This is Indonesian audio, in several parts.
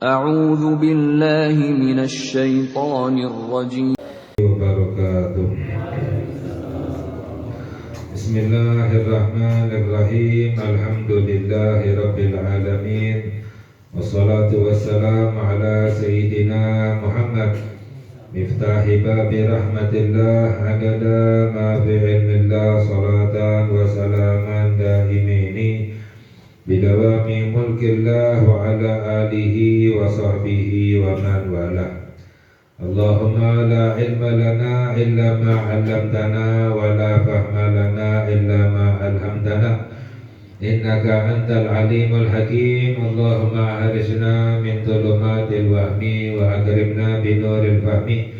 أعوذ بالله من الشيطان الرجيم. Wabarakatuh. Bismillahirrahmanirrahim. Alhamdulillahirabbil alamin. Wassalatu wassalamu ala sayyidina Muhammad miftahi babi rahmatillah adada ma fi ilmillah salatan wa salaman daimaini bidawami mulkillah wa ala alihi wa sahbihi wa man walah. Allahumma la ilma lana illa ma 'allamtana wa la fahma lana illa ma 'allamtana innaka antal alimul hakim. Allahumma ahrishna min dhulumatil wahmi wa akrimna binuril fahmi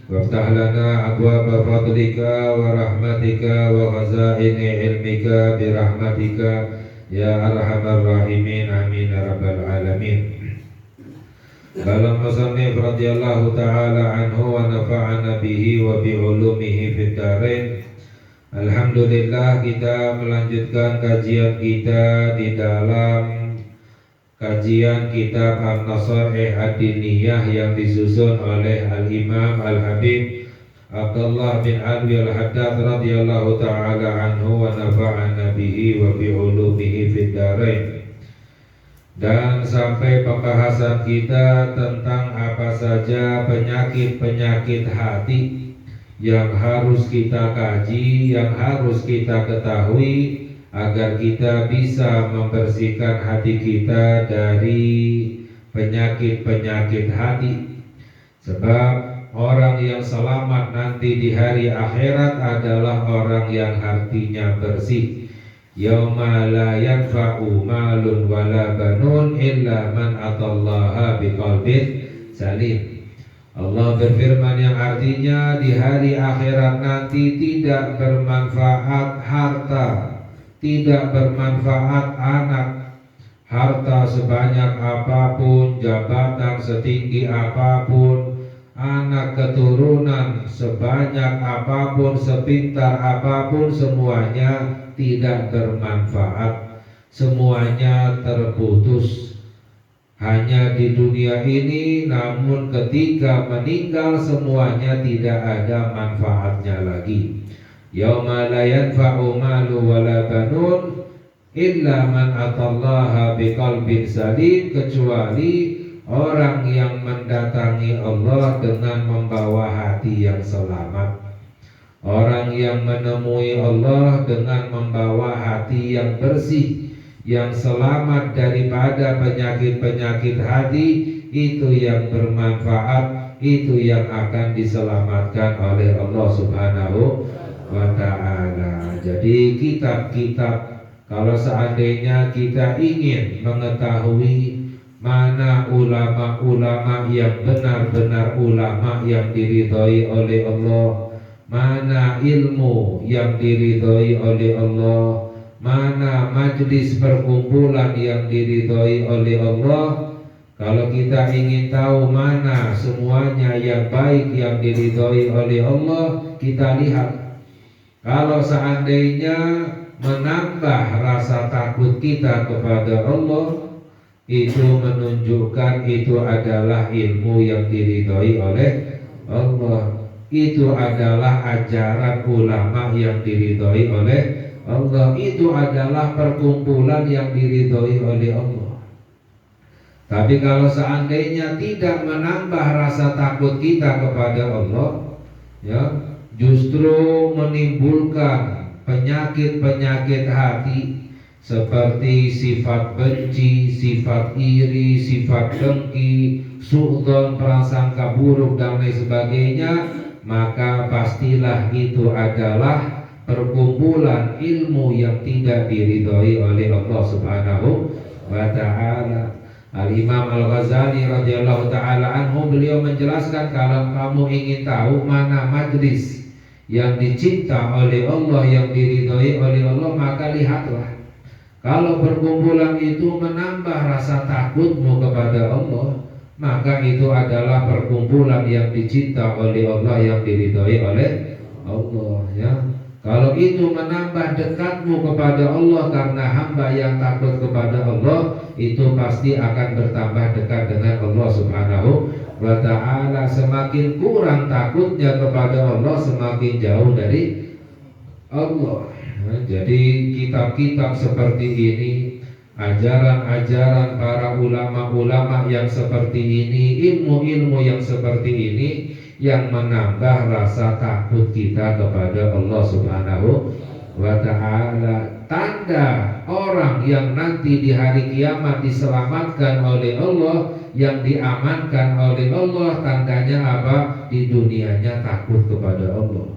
waftah lana abwaba fadlika wa rahmatika wa khazaini ilmika birahmatika ya arhamar rahimin amin ya rabbal alamin. Qala musannif radhiyallahu ta'ala anhu wa nafa'ana bihi wa bi ulumihi fid dharain. Alhamdulillah, kita melanjutkan kajian kita di dalam kajian kitab An-Nasaih Ad-Diniyah yang disusun oleh Al-Imam Al-Habib Abdullah bin Alwi Al-Haddad radhiyallahu ta'ala anhu wa nafa'ana bihi wa bi ulumihi fid dharain. Dan sampai pembahasan kita tentang apa saja penyakit-penyakit hati yang harus kita kaji, yang harus kita ketahui agar kita bisa membersihkan hati kita dari penyakit-penyakit hati. Sebab orang yang selamat nanti di hari akhirat adalah orang yang hatinya bersih. Yauma la yanfa'u malun wala banun illa man atallaha biqalbin salim. Allah berfirman yang artinya di hari akhirat nanti tidak bermanfaat harta, tidak bermanfaat anak, harta sebanyak apapun, jabatan setinggi apapun, anak keturunan sebanyak apapun, sepintar apapun, semuanya tidak bermanfaat, semuanya terputus. Hanya di dunia ini, namun ketika meninggal semuanya tidak ada manfaatnya lagi. Yauma la yanfa'u malu wala banun illa man atallaha biqalbin salim, kecuali orang yang mendatangi Allah dengan membawa hati yang selamat. Orang yang menemui Allah dengan membawa hati yang bersih, yang selamat daripada penyakit-penyakit hati, itu yang bermanfaat, itu yang akan diselamatkan oleh Allah Subhanahu wa ta'ala. Jadi kitab-kitab, kalau seandainya kita ingin mengetahui mana ulama-ulama yang benar-benar ulama yang diridhoi oleh Allah, mana ilmu yang diridhoi oleh Allah, mana majlis perkumpulan yang diridhoi oleh Allah. Kalau kita ingin tahu mana semuanya yang baik yang diridhoi oleh Allah, kita lihat. Kalau seandainya menambah rasa takut kita kepada Allah, itu menunjukkan itu adalah ilmu yang diridhoi oleh Allah. Itu adalah ajaran ulama yang diridhoi oleh Allah. Itu adalah perkumpulan yang diridhoi oleh Allah. Tapi kalau seandainya tidak menambah rasa takut kita kepada Allah, ya, justru menimbulkan penyakit-penyakit hati seperti sifat benci, sifat iri, sifat dengki, suudzon, prasangka buruk dan lain sebagainya, maka pastilah itu adalah perkumpulan ilmu yang tidak diridhoi oleh Allah Subhanahu wa ta'ala. Al-Imam Al-Ghazali radhiyallahu ta'ala anhu, beliau menjelaskan, kalau kamu ingin tahu mana majlis yang dicinta oleh Allah, yang diridhoi oleh Allah, maka lihatlah. Kalau perkumpulan itu menambah rasa takutmu kepada Allah, maka itu adalah perkumpulan yang dicinta oleh Allah, yang diridhoi oleh Allah, ya. Kalau itu menambah dekatmu kepada Allah, karena hamba yang takut kepada Allah itu pasti akan bertambah dekat dengan Allah Subhanahu wa ta'ala. Semakin kurang takutnya kepada Allah, semakin jauh dari Allah. Nah, jadi kitab-kitab seperti ini, ajaran-ajaran para ulama-ulama yang seperti ini, ilmu-ilmu yang seperti ini, yang menambah rasa takut kita kepada Allah Subhanahu wa ta'ala. Tanda orang yang nanti di hari kiamat diselamatkan oleh Allah, yang diamankan oleh Allah, tandanya apa? Di dunianya takut kepada Allah.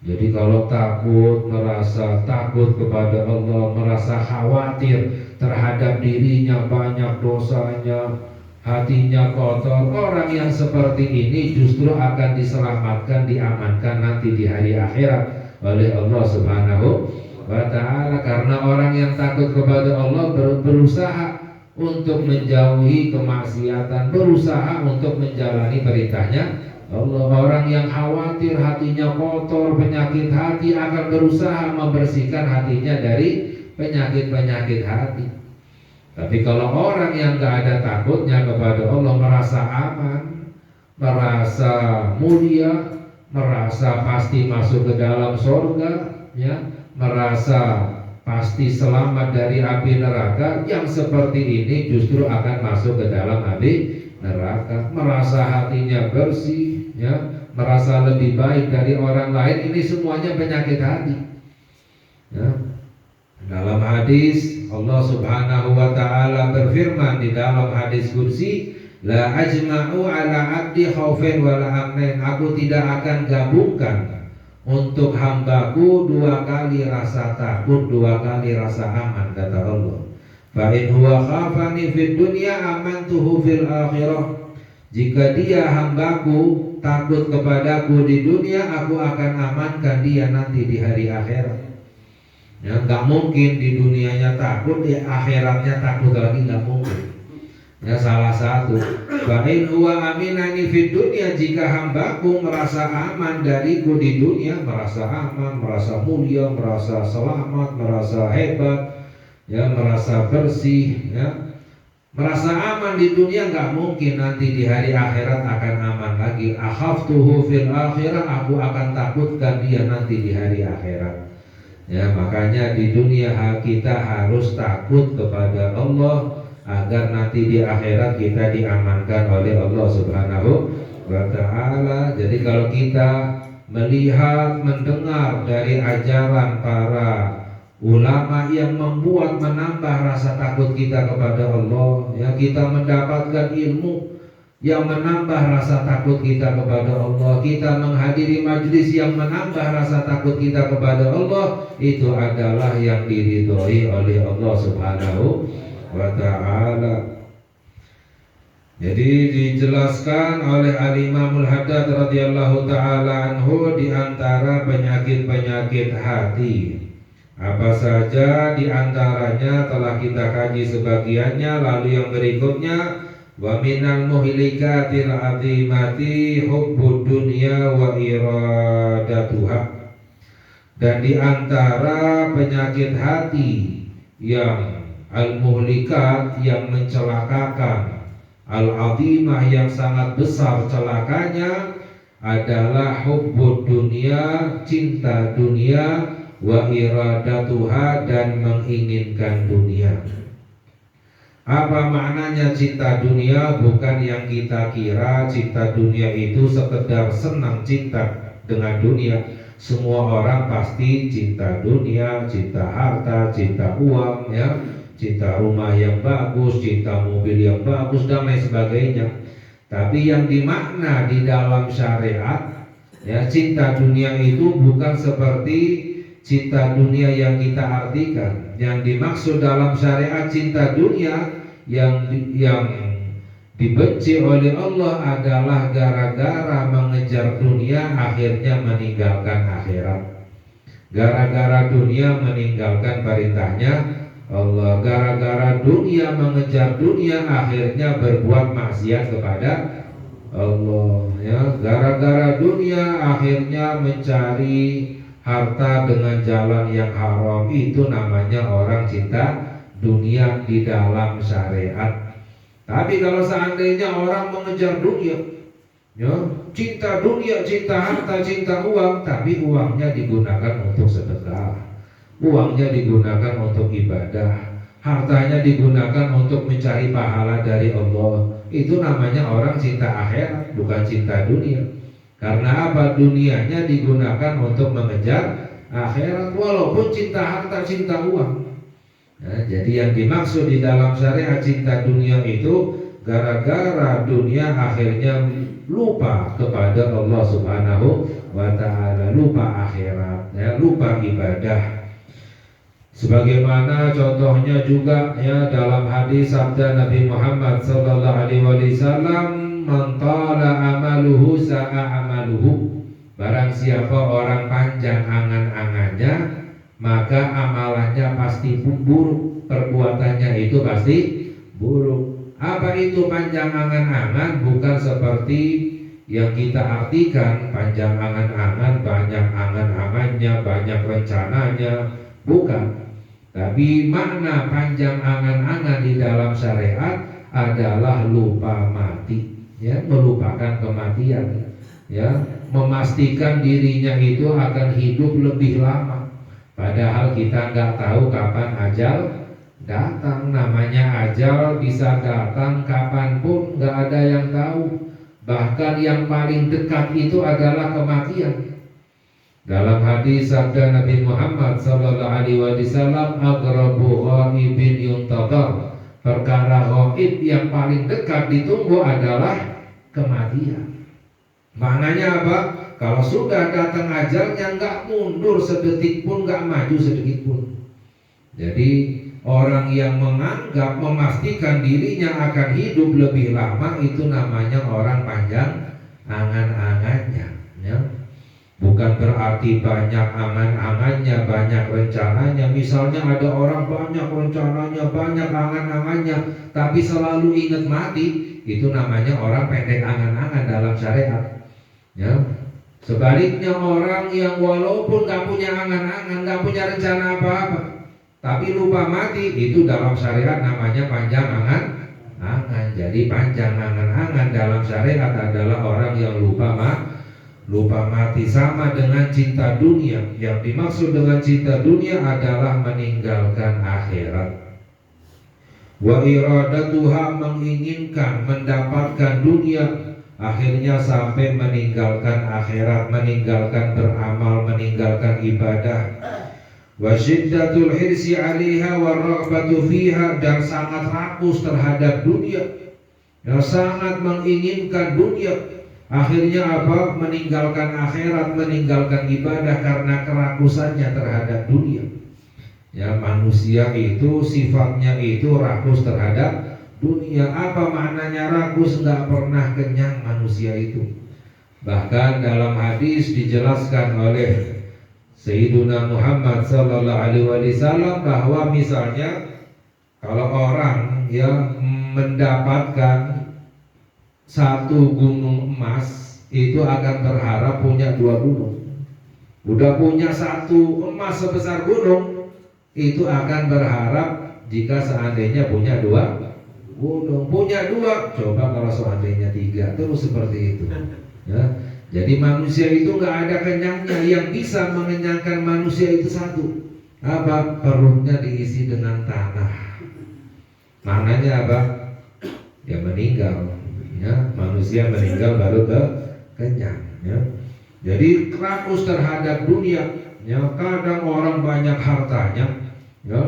Jadi kalau takut, merasa takut kepada Allah, merasa khawatir terhadap dirinya banyak dosanya, hatinya kotor, orang yang seperti ini justru akan diselamatkan, diamankan nanti di hari akhirat oleh Allah Subhanahu wa ta'ala. Karena orang yang takut kepada Allah berusaha untuk menjauhi kemaksiatan, berusaha untuk menjalani perintahnya Allah. Orang yang khawatir, hatinya kotor, penyakit hati, akan berusaha membersihkan hatinya dari penyakit-penyakit hati. Tapi kalau orang yang gak ada takutnya kepada Allah, merasa aman, merasa mulia, merasa pasti masuk ke dalam surga, ya, merasa pasti selamat dari api neraka, yang seperti ini justru akan masuk ke dalam api neraka. Merasa hatinya bersih, ya, merasa lebih baik dari orang lain, ini semuanya penyakit hati, ya. Dalam hadis Allah Subhanahu wa ta'ala berfirman di dalam hadis kursi, la ajma'u ala abdi khaufin wa la amnain. Aku tidak akan gabungkan untuk hambaku dua kali rasa takut, dua kali rasa aman, kata Allah. Fa in huwa khafani fid dunya amantuhu fil akhirah. Jika dia hambaku takut kepadaku di dunia, aku akan amankan dia nanti di hari akhirat. Ya, nggak mungkin di dunianya takut, di akhiratnya takut lagi, nggak mungkin. Ya, salah satu. Bain huwa aminani fid dunya, jika hambaku merasa aman dariku di dunia, merasa aman, merasa mulia, merasa selamat, merasa hebat, ya, merasa bersih, ya, merasa aman di dunia, nggak mungkin nanti di hari akhirat akan aman lagi. Akhaftuhu fil akhirah, aku akan takutkan dia nanti di hari akhirat. Ya, makanya di dunia kita harus takut kepada Allah, agar nanti di akhirat kita diamankan oleh Allah Subhanahu wa ta'ala. Jadi kalau kita melihat, mendengar dari ajaran para ulama yang membuat menambah rasa takut kita kepada Allah, ya, kita mendapatkan ilmu yang menambah rasa takut kita kepada Allah, kita menghadiri majlis yang menambah rasa takut kita kepada Allah, itu adalah yang diridhoi oleh Allah Subhanahu wa ta'ala. Jadi dijelaskan oleh Al-Imamul Haddad radhiyallahu ta'ala anhu, di antara penyakit-penyakit hati apa saja, di antaranya telah kita kaji sebagiannya. Lalu yang berikutnya, wa minal muhlikatil azimati hubbud dunya wa iradatuha. Dan di antara penyakit hati yang al-muhlikat, yang mencelakakan, al-azimah, yang sangat besar celakanya, adalah hubbud dunya, cinta dunia, wa iradatuha, dan menginginkan dunia. Apa maknanya cinta dunia? Bukan yang kita kira cinta dunia itu sekedar senang cinta dengan dunia. Semua orang pasti cinta dunia, cinta harta, cinta uang, ya, cinta rumah yang bagus, cinta mobil yang bagus, dan lain sebagainya. Tapi yang dimakna di dalam syariat, ya, cinta dunia itu bukan seperti cinta dunia yang kita artikan. Yang dimaksud dalam syariat cinta dunia yang dibenci oleh Allah adalah gara-gara mengejar dunia akhirnya meninggalkan akhirat. Gara-gara dunia meninggalkan perintahnya Allah. Gara-gara dunia mengejar dunia akhirnya berbuat maksiat kepada Allah, ya. Gara-gara dunia akhirnya mencari harta dengan jalan yang haram, itu namanya orang cinta dunia di dalam syariat. Tapi kalau seandainya orang mengejar dunia, ya, cinta dunia, cinta harta, cinta uang, tapi uangnya digunakan untuk sedekah, uangnya digunakan untuk ibadah, hartanya digunakan untuk mencari pahala dari Allah, itu namanya orang cinta akhirat, bukan cinta dunia. Karena apa? Dunianya digunakan untuk mengejar akhirat, walaupun cinta harta, cinta uang. Nah, jadi yang dimaksud di dalam syariat cinta dunia itu gara-gara dunia akhirnya lupa kepada Allah Subhanahu wa ta'ala, lupa akhirat, ya, lupa ibadah. Sebagaimana contohnya juga ya dalam hadis sabda Nabi Muhammad sallallahu alaihi wasallam, "Man tala amaluhu sa'a amaluhu." Barang siapa orang panjang angan-angannya, maka amalannya pasti buruk, perbuatannya itu pasti buruk. Apa itu panjang angan-angan? Bukan seperti yang kita artikan panjang angan-angan, banyak angan-angannya, banyak rencananya, bukan. Tapi makna panjang angan-angan di dalam syariat adalah lupa mati, ya, melupakan kematian, ya, memastikan dirinya itu akan hidup lebih lama. Padahal kita nggak tahu kapan ajal datang. Namanya ajal bisa datang kapanpun, nggak ada yang tahu. Bahkan yang paling dekat itu adalah kematian. Dalam hadis sabda Nabi Muhammad sallallahu alaihi wasallam, "Aqrabu ghaibin yuntadhar." Perkara ghaib yang paling dekat ditunggu adalah kematian. Maknanya apa? Kalau sudah datang ajalnya, nggak mundur sedetik pun, nggak maju sedikit pun. Jadi orang yang menganggap, memastikan dirinya akan hidup lebih lama, itu namanya orang panjang angan-angannya, ya. Bukan berarti banyak angan-angannya, banyak rencananya. Misalnya ada orang banyak rencananya, banyak angan-angannya, tapi selalu ingat mati, itu namanya orang pendek angan-angan dalam syariat, ya. Sebaliknya orang yang walaupun gak punya angan-angan, gak punya rencana apa-apa, tapi lupa mati, itu dalam syariat namanya panjang angan-angan. Jadi panjang angan-angan dalam syariat adalah orang yang lupa mati. Sama dengan cinta dunia. Yang dimaksud dengan cinta dunia adalah meninggalkan akhirat. Wa iradatuha, menginginkan, mendapatkan dunia, akhirnya sampai meninggalkan akhirat, meninggalkan beramal, meninggalkan ibadah. Wa syiddatul hirsi 'alaiha wa raghbatu fiha, dan sangat rakus terhadap dunia, yang sangat menginginkan dunia. Akhirnya apa? Meninggalkan akhirat, meninggalkan ibadah karena kerakusannya terhadap dunia. Ya, manusia itu sifatnya itu rakus terhadap dunia. Apa maknanya rakus? Nggak pernah kenyang manusia itu. Bahkan dalam hadis dijelaskan oleh Sayyiduna Muhammad sallallahu alaihi wasallam bahwa misalnya kalau orang yang mendapatkan satu gunung emas, itu akan berharap punya dua gunung. Udah punya satu emas sebesar gunung, itu akan berharap jika seandainya punya dua gunung. Punya dua, coba kalau seandainya tiga, terus seperti itu, ya. Jadi manusia itu nggak ada kenyangnya. Yang bisa mengenyangkan manusia itu satu, apa? Perutnya diisi dengan tanah. Maknanya apa? Ya meninggal. Ya, manusia meninggal baru kenyang, ya. Jadi rakus terhadap dunia, ya. Kadang orang banyak hartanya, ya,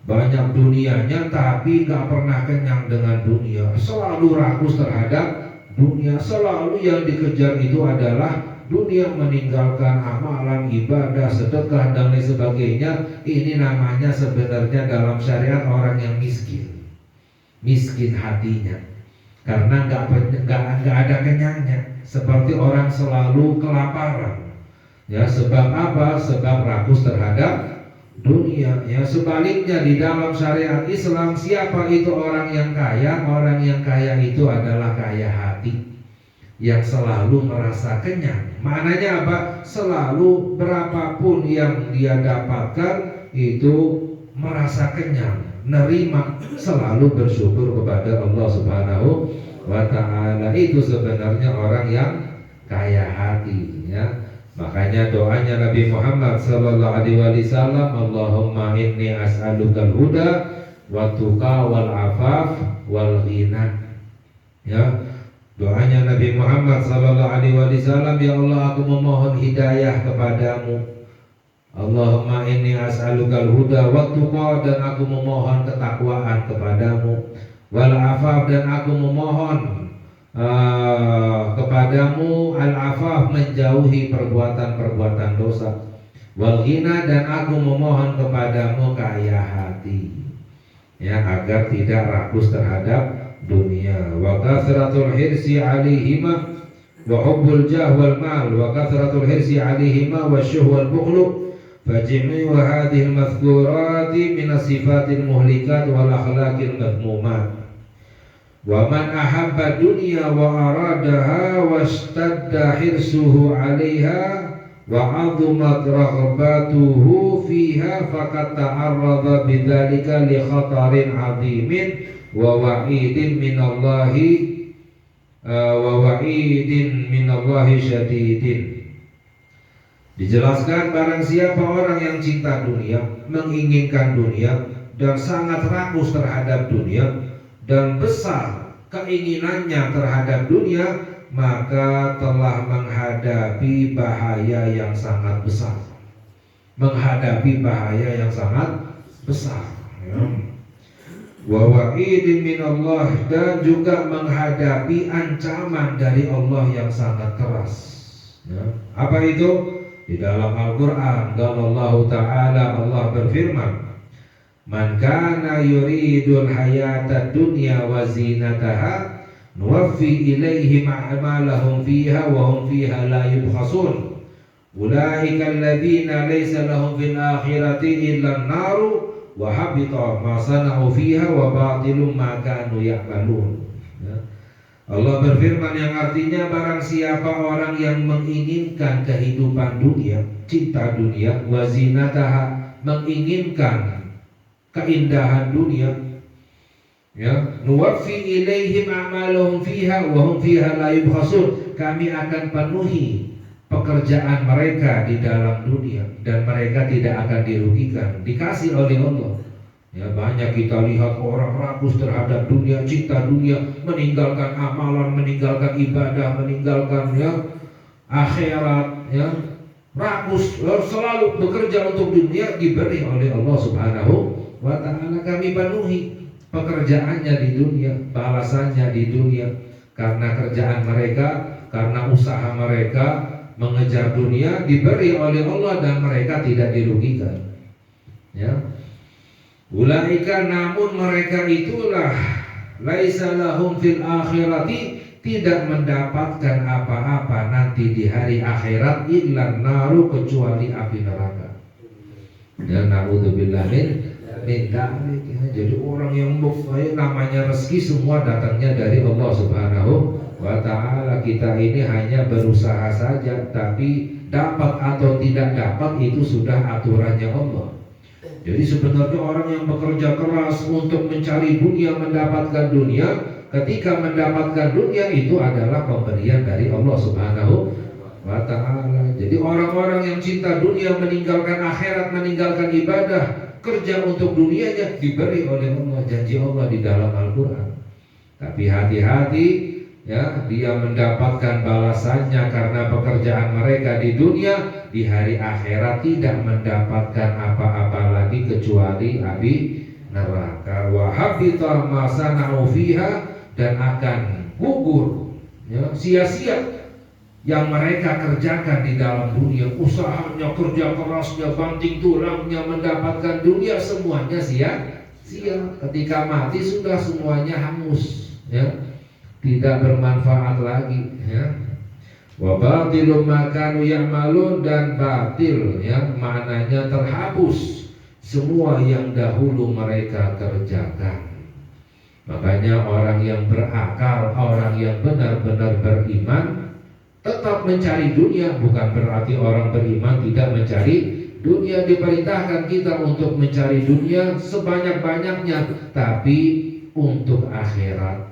banyak dunianya, tapi gak pernah kenyang dengan dunia. Selalu rakus terhadap dunia. Selalu yang dikejar itu adalah dunia, meninggalkan amalan, ibadah, sedekah, dan lain sebagainya. Ini namanya sebenarnya dalam syariat orang yang miskin. Miskin hatinya, karena nggak ada kenyangnya, seperti orang selalu kelaparan, ya. Sebab apa? Sebab rakus terhadap dunia, ya. Sebaliknya di dalam syariat Islam, siapa itu orang yang kaya? Orang yang kaya itu adalah kaya hati, yang selalu merasa kenyang. Maknanya apa? Selalu berapapun yang dia dapatkan itu merasa kenyang, nerima, selalu bersyukur kepada Allah Subhanahu wa ta'ala. Itu sebenarnya orang yang kaya hati, ya. Makanya doanya Nabi Muhammad sallallahu alaihi wasallam, Allahumma inni as'alukal huda wa tuqa wal afaf wal ghina. Ya. Doanya Nabi Muhammad sallallahu alaihi wasallam, ya Allah, aku memohon hidayah kepadamu. Allahumma inni as'alukal huda wa tuqa, dan aku memohon ketakwaan kepadamu. Wal afaf, dan aku memohon kepadamu al-afaf, menjauhi perbuatan-perbuatan dosa. Wal ghina, dan aku memohon kepadamu kaya hati, ya, agar tidak rakus terhadap dunia. Wa kathratul hirsi alaihima wa hubbul jah wal mal, wa kathratul hirsi alaihima wa syuh wal bukhlu, fajmi'u hadhihi al-madhkurati min as-sifatil muhlikat wal akhlaqil madhmumat. Wa man ahabba dunya wa aradaha washtadda hirsuhu 'alaiha wa 'azumat raghbatuhu fiha faqad ta'arrada bidzalika li khatarin 'azimin wa wa'idin minallahi syadidin. Dijelaskan, barang siapa orang yang cinta dunia, menginginkan dunia, dan sangat rakus terhadap dunia, dan besar keinginannya terhadap dunia, maka telah menghadapi bahaya yang sangat besar. Menghadapi bahaya yang sangat besar, ya. Wa wa'idin minallah, dan juga menghadapi ancaman dari Allah yang sangat keras, ya. Apa itu? Di dalam Al-Quran, Allah Ta'ala, Allah berfirman, man kana yuridul hayatad dunya wa zinataha nuwaffi ilaihim a'malahum fiha wa hum fiha la yubkhasun ulaika alladhina laysa lahum fil akhirati illa an-naru wa habita ma sana'u fiha wa batilum ma kanu ya'malun. Allah berfirman yang artinya, barang siapa orang yang menginginkan kehidupan dunia, cinta dunia, wa zinataha, menginginkan keindahan dunia, ya, nuwaffi ilaihim a'malahum fiha wa hum fiha la yubkhasun, kami akan penuhi pekerjaan mereka di dalam dunia dan mereka tidak akan dirugikan, dikasih oleh Allah. Ya, banyak kita lihat orang rakus terhadap dunia, cinta dunia, meninggalkan amalan, meninggalkan ibadah, meninggalkan, ya, akhirat, ya, rakus, selalu bekerja untuk dunia. Diberi oleh Allah Subhanahu wa ta'ala, kami penuhi pekerjaannya di dunia, balasannya di dunia, karena kerjaan mereka, karena usaha mereka mengejar dunia, diberi oleh Allah dan mereka tidak dirugikan, ya. Ulaika, namun mereka itulah, laisa lahum fil akhirati, tidak mendapatkan apa-apa nanti di hari akhirat, illa naru, kecuali api neraka. Ya, na'udzubillah min dzalik. Jadi orang yang namanya rezeki semua datangnya dari Allah Subhanahu wa ta'ala. Kita ini hanya berusaha saja, tapi dapat atau tidak dapat itu sudah aturannya Allah. Jadi sebenarnya orang yang bekerja keras untuk mencari dunia, mendapatkan dunia, ketika mendapatkan dunia itu adalah pemberian dari Allah Subhanahu wa ta'ala. Jadi orang-orang yang cinta dunia, meninggalkan akhirat, meninggalkan ibadah, kerja untuk dunianya, diberi oleh Allah, janji Allah di dalam Al-Quran. Tapi hati-hati, ya, dia mendapatkan balasannya karena pekerjaan mereka di dunia, di hari akhirat tidak mendapatkan apa-apa lagi kecuali api neraka. Wa habita ma sana'u fiha, dan akan gugur, ya, sia-sia yang mereka kerjakan di dalam dunia. Usahanya, kerja kerasnya, banting tulangnya mendapatkan dunia, semuanya sia-sia. Ketika mati sudah semuanya hangus, ya, tidak bermanfaat lagi, ya. Wa batilum ma kanu ya'malun, dan batil, ya, maknanya terhapus semua yang dahulu mereka kerjakan. Makanya orang yang berakal, orang yang benar-benar beriman tetap mencari dunia. Bukan berarti orang beriman tidak mencari dunia. Diperintahkan kita untuk mencari dunia sebanyak-banyaknya, tapi untuk akhirat.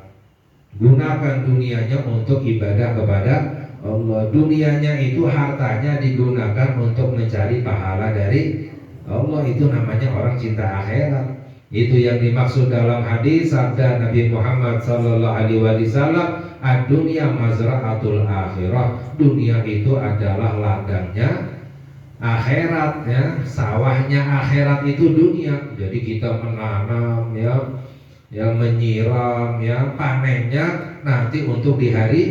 Gunakan dunianya untuk ibadah kepada Allah. Dunianya itu hartanya digunakan untuk mencari pahala dari Allah. Itu namanya orang cinta akhirat. Itu yang dimaksud dalam hadis sabda Nabi Muhammad sallallahu alaihi wasallam, "Ad-dunya mazra'atul akhirah." Dunia itu adalah ladangnya akhirat, ya. Sawahnya akhirat itu dunia. Jadi kita menanam, ya menyiram, ya panennya nanti untuk di hari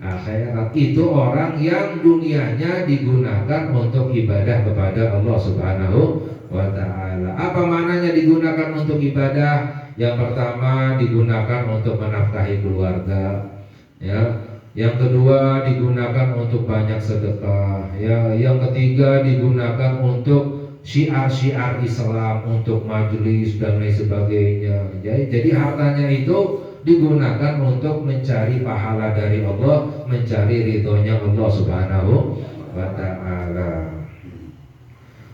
akhirat. Itu orang yang dunianya digunakan untuk ibadah kepada Allah Subhanahu wa ta'ala. Apa maknanya digunakan untuk ibadah? Yang pertama, digunakan untuk menafkahi keluarga, ya. Yang kedua, digunakan untuk banyak sedekah, ya. Yang ketiga, digunakan untuk syiar-syiar Islam, untuk majelis dan lain sebagainya. Jadi hartanya itu digunakan untuk mencari pahala dari Allah, mencari ridhonya Allah Subhanahu wa ta'ala.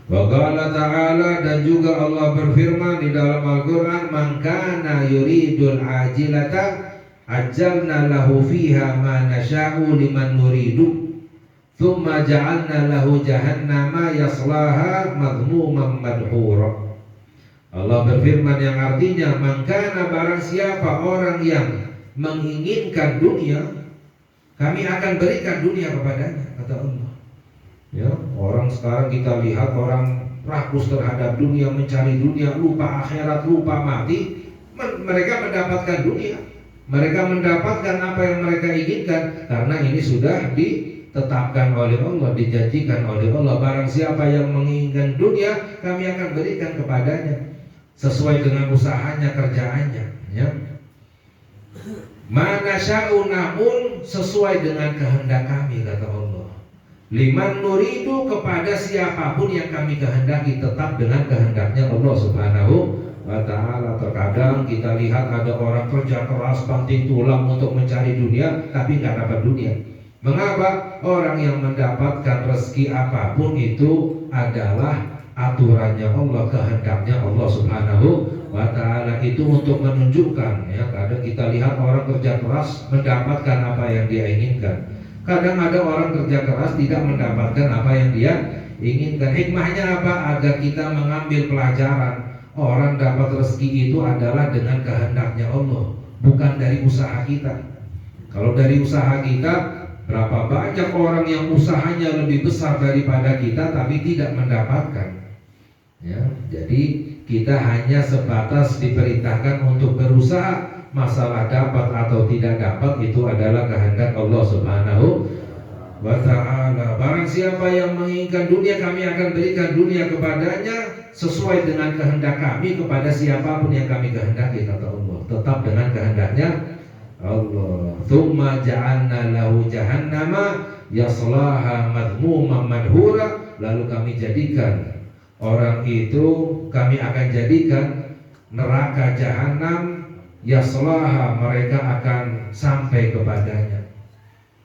Wa qala ta'ala, dan juga Allah berfirman di dalam Al-Qur'an, "Man kana yuridul ajilata ajjalna lahu fiha ma nasha'u liman nuridu thumma ja'alna lahu jahannama yaslaha madhmuman madhura." Allah berfirman yang artinya, man kana, barang siapa orang yang menginginkan dunia, kami akan berikan dunia kepadanya, kata Allah. Ya, orang sekarang kita lihat orang rakus terhadap dunia, mencari dunia, lupa akhirat, lupa mati. Mereka mendapatkan dunia, mereka mendapatkan apa yang mereka inginkan, karena ini sudah ditetapkan oleh Allah, dijanjikan oleh Allah. Barang siapa yang menginginkan dunia, kami akan berikan kepadanya sesuai dengan usahanya, kerjaannya, ya. Mana sya'u, namun sesuai dengan kehendak kami, kata Allah. Liman nuridu, kepada siapapun yang kami kehendaki, tetap dengan kehendaknya Allah Subhanahu wa ta'ala. Terkadang kita lihat ada orang kerja keras banting tulang untuk mencari dunia, tapi nggak dapat dunia. Mengapa? Orang yang mendapatkan rezeki apapun itu adalah aturannya Allah, kehendaknya Allah Subhanahu wa ta'ala. Itu untuk menunjukkan, ya, kadang kita lihat orang kerja keras mendapatkan apa yang dia inginkan. Kadang ada orang kerja keras tidak mendapatkan apa yang dia inginkan. Hikmahnya apa? Agar kita mengambil pelajaran. Orang dapat rezeki itu adalah dengan kehendaknya Allah, bukan dari usaha kita. Kalau dari usaha kita, berapa banyak orang yang usahanya lebih besar daripada kita tapi tidak mendapatkan, ya. Jadi kita hanya sebatas diperintahkan untuk berusaha. Masalah dapat atau tidak dapat itu adalah kehendak Allah Subhanahu wa ta'ala. Barang siapa yang menginginkan dunia, kami akan berikan dunia kepadanya sesuai dengan kehendak kami, kepada siapapun yang kami kehendaki, kata Allah. Tetap dengan kehendaknya Allah. Tsumma ja'alna lahu jahannama yaslaha madhmuman madhura. Lalu kami jadikan orang itu, kami akan jadikan neraka jahanam, yaslaha, mereka akan sampai kepadanya.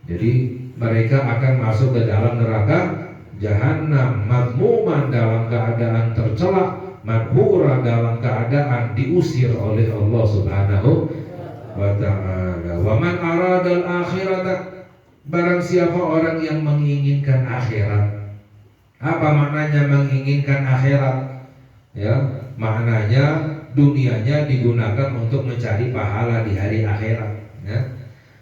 Jadi mereka akan masuk ke dalam neraka jahanam, madhmuman, dalam keadaan tercela, madhura, dalam keadaan diusir oleh Allah Subhanahu wa ta'ala. Wa man aradal akhirata, barang siapa orang yang menginginkan akhirat. Apa maknanya menginginkan akhirat? Ya, maknanya dunianya digunakan untuk mencari pahala di hari akhirat, ya.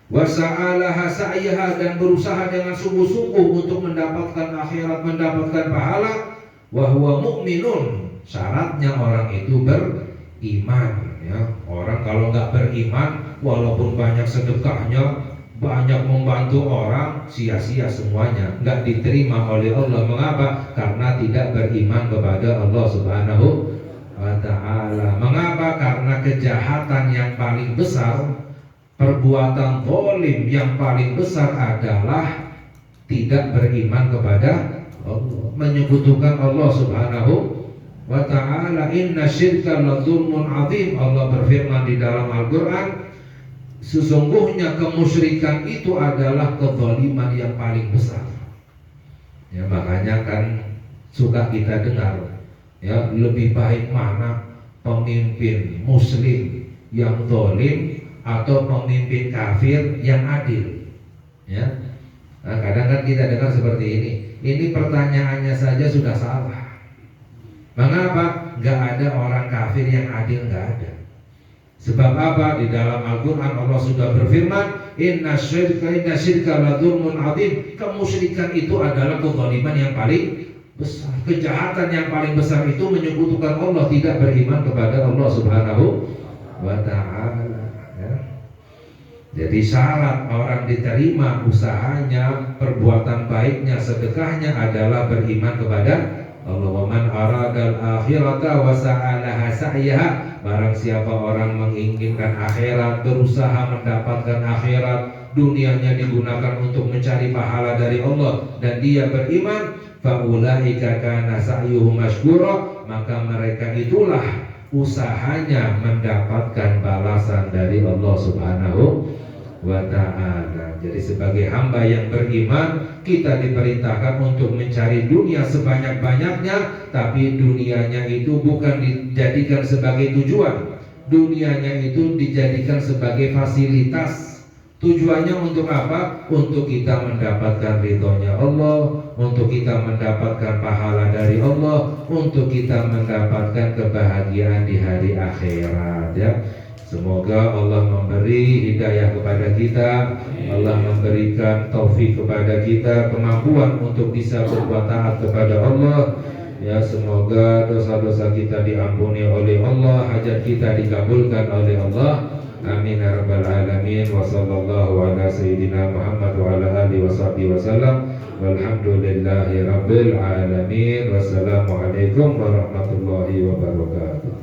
Wasa'alaha sa'yaha, dan berusaha dengan sungguh-sungguh untuk mendapatkan akhirat, mendapatkan pahala. Wa huwa mu'minun, syaratnya orang itu beriman, ya. Orang kalau nggak beriman, walaupun banyak sedekahnya, banyak membantu orang, sia-sia semuanya, nggak diterima oleh Allah. Mengapa? Karena tidak beriman kepada Allah Subhanahu wa ta'ala. Mengapa? Karena kejahatan yang paling besar, perbuatan zalim yang paling besar adalah tidak beriman kepada Allah, menyekutukan Allah Subhanahu wa ta'ala, inna syirka la dzulmun 'adzim. Allah berfirman di dalam Al-Qur'an, sesungguhnya kemusyrikan itu adalah kezaliman yang paling besar. Ya, makanya kan suka kita dengar, ya, lebih baik mana pemimpin muslim yang zalim atau pemimpin kafir yang adil. Ya, nah, kadang kan kita dengar seperti ini. Ini pertanyaannya saja sudah salah. Mengapa? Gak ada orang kafir yang adil, gak ada. Sebab apa? Di dalam Al-Quran Allah sudah berfirman, inna syirka la dzulmun 'adzim. Kemusyrikan itu adalah kezaliman yang paling besar. Kejahatan yang paling besar itu menyekutukan Allah, tidak beriman kepada Allah Subhanahu wa ta'ala. Ya. Jadi syarat orang diterima usahanya, perbuatan baiknya, sedekahnya adalah beriman kepada Allah. Wa man aradal akhirata wa sa'alaha sa'yaha. Barang siapa orang menginginkan akhirat, berusaha mendapatkan akhirat, dunianya digunakan untuk mencari pahala dari Allah, dan dia beriman, faulaika kana sa'yuhum mashkura, maka mereka itulah usahanya mendapatkan balasan dari Allah Subhanahu wa ta'ala. Jadi sebagai hamba yang beriman, kita diperintahkan untuk mencari dunia sebanyak-banyaknya, tapi dunianya itu bukan dijadikan sebagai tujuan. Dunianya itu dijadikan sebagai fasilitas. Tujuannya untuk apa? Untuk kita mendapatkan ridhonya Allah, untuk kita mendapatkan pahala dari Allah, untuk kita mendapatkan kebahagiaan di hari akhirat, ya. Semoga Allah memberi hidayah kepada kita, Allah memberikan taufik kepada kita, kemampuan untuk bisa berbuat taat kepada Allah. Ya, semoga dosa-dosa kita diampuni oleh Allah, hajat kita dikabulkan oleh Allah. Amin ya rabbal alamin. Wa sallallahu ala sayyidina Muhammad wa ala alihi wa sahbihi wasallam. Walhamdulillahi rabbil alamin. Wassalamualaikum warahmatullahi wabarakatuh.